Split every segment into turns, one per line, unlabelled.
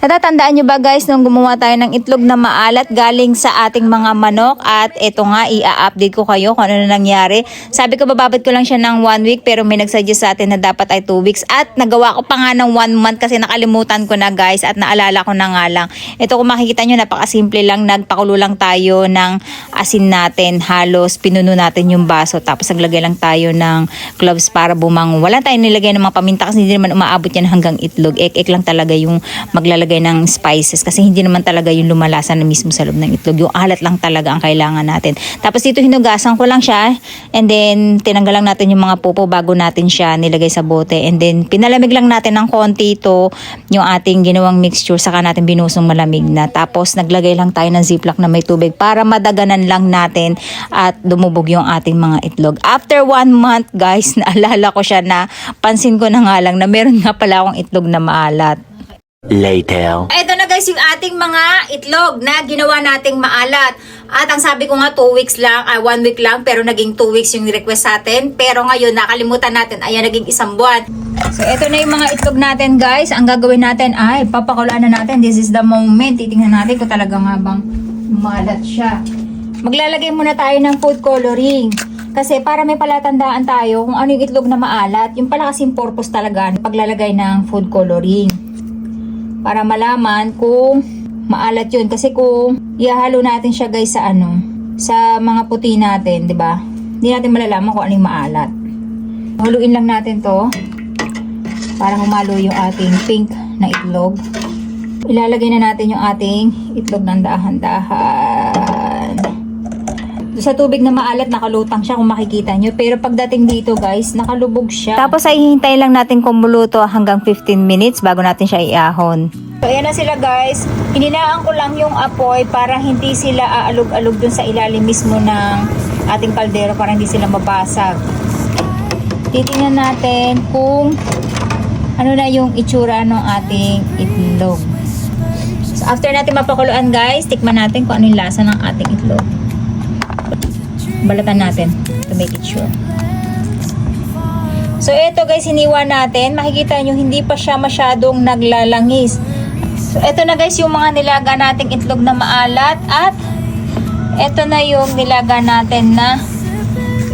Natatandaan nyo ba guys nung gumawa tayo ng itlog na maalat galing sa ating mga manok, at ito nga i-update ko kayo kung ano na nangyari. Sabi ko bababad ko lang siya ng 1 week pero may nagsuggest sa atin na dapat ay 2 weeks at nagawa ko pa nga ng 1 month kasi nakalimutan ko na guys at naalala ko na nga lang. Ito kung makikita nyo napakasimple lang, nagpakulo lang tayo ng asin natin, halos pinuno natin yung baso tapos naglagay lang tayo ng cloves para bumango. Wala tayong nilagay ng mga paminta kasi hindi naman umaabot yan hanggang itlog. Ek lang talaga yung maglalagay ng spices kasi hindi naman talaga yung lumalasa na mismo sa loob ng itlog. Yung alat lang talaga ang kailangan natin. Tapos dito hinugasan ko lang siya and then tinanggal lang natin yung mga pupo bago natin siya nilagay sa bote and then pinalamig lang natin ng konti ito yung ating ginawang mixture saka natin binusong malamig na. Tapos naglagay lang tayo ng ziplock na may tubig para madaganan lang natin at dumubog yung ating mga itlog. After 1 month guys, naalala ko siya na pansin ko na nga lang na meron nga pala akong itlog na maalat.
Later.
Ito na guys yung ating mga itlog na ginawa nating maalat. At ang sabi ko nga 2 weeks lang, 1 week lang, pero naging 2 weeks yung request sa atin. Pero ngayon nakalimutan natin, ayan naging 1 buwan. So ito na yung mga itlog natin guys. Ang gagawin natin ay papakulaan na natin. This is the moment. Titingnan natin kung talaga nga bang maalat siya. Maglalagay muna tayo ng food coloring. Kasi para may palatandaan tayo kung ano yung itlog na maalat. Yung pala kasing purpose talaga paglalagay ng food coloring. Para malaman kung maalat yun. Kasi kung ihahalo natin siya guys sa sa mga puti natin, 'di ba? Hindi natin malalaman kung ano yung maalat. Haluin lang natin 'to para humalo yung ating pink na itlog. Ilalagay na natin yung ating itlog ng dahan-dahan. Sa tubig na maalat, nakalutang siya kung makikita nyo. Pero pagdating dito guys, nakalubog siya. Tapos ay hihintay lang natin kumulo hanggang 15 minutes bago natin siya iahon. So ayan na sila guys. Hininaan ko lang yung apoy para hindi sila aalog-alog dun sa ilalim mismo ng ating kaldero para hindi sila mabasag. Titingnan natin kung ano na yung itsura ng ating itlog. So after natin mapakuluan guys, tikman natin kung ano yung lasa ng ating itlog. Balatan natin to make it sure. So ito guys, hiniwa natin. Makikita nyo hindi pa siya masyadong naglalangis. So ito na guys yung mga nilaga nating itlog na maalat. At ito na yung nilaga natin na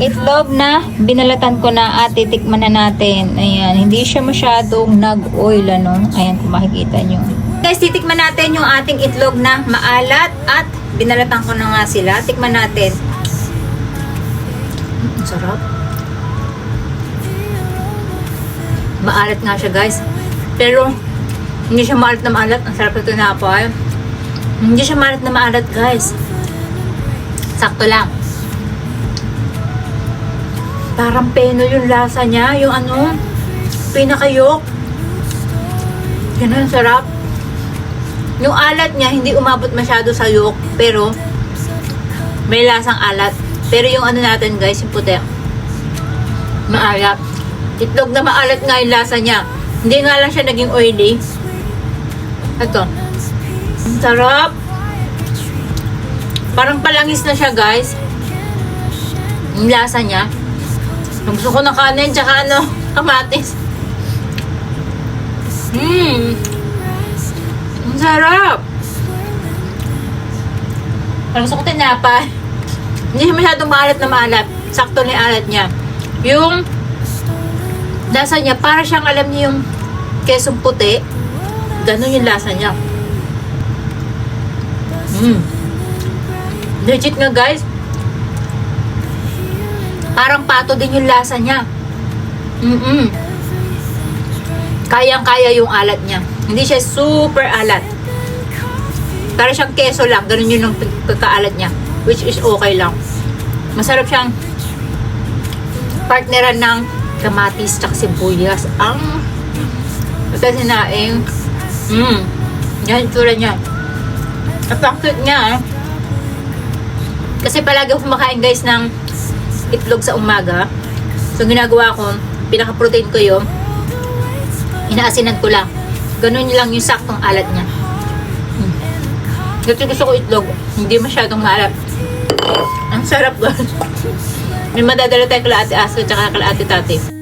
itlog na binalatan ko na at titikman na natin. Ayan, hindi siya masyadong nag-oil Ayan kung makikita nyo. Guys, titikman natin yung ating itlog na maalat at binalatan ko na nga sila. Tikman natin. Ang sarap. Maalat nga siya guys. Pero hindi siya maalat na maalat. Ang sarap ito na po ay. Hindi siya maalat na maalat guys. Sakto lang. Parang peno yung lasa niya. Yung pinakayok. Ganun sarap. Yung alat niya hindi umabot masyado sa yolk. Pero may lasang alat. Pero yung natin guys, yung puti, maalat. Itlog na maalat nga yung lasa niya. Hindi nga lang siya naging oily. Ito. Ang sarap. Parang palangis na siya guys. Yung lasa niya. Gusto ko ng kanin, tsaka kamatis. Ang sarap. Parang gusto ko tinapay. Hindi siya masyadong maalat na maalat. Sakto na yung alat niya. Yung lasa niya, para siyang alam niyo yung kesong puti. Ganun yung lasa niya. Legit nga guys. Parang pato din yung lasa niya. Kayang-kaya yung alat niya. Hindi siya super alat. Para siyang keso lang. Ganun yung pagkaalat niya. Which is okay lang. Masarap siyang partneran ng kamatis tsaka sibuyas. Ang sinaing. Yan itsura niya. At ang cute niya. Kasi palagi ako kumakain guys ng itlog sa umaga. So ginagawa ko, pinaka-protein ko yung inaasinan ko lang. Ganun lang yung saktong alat niya. Gusto ko itlog. Hindi masyadong maalat. Ang sarap guys. May madadala tayo kala Ate Aso at kala Ate Tati.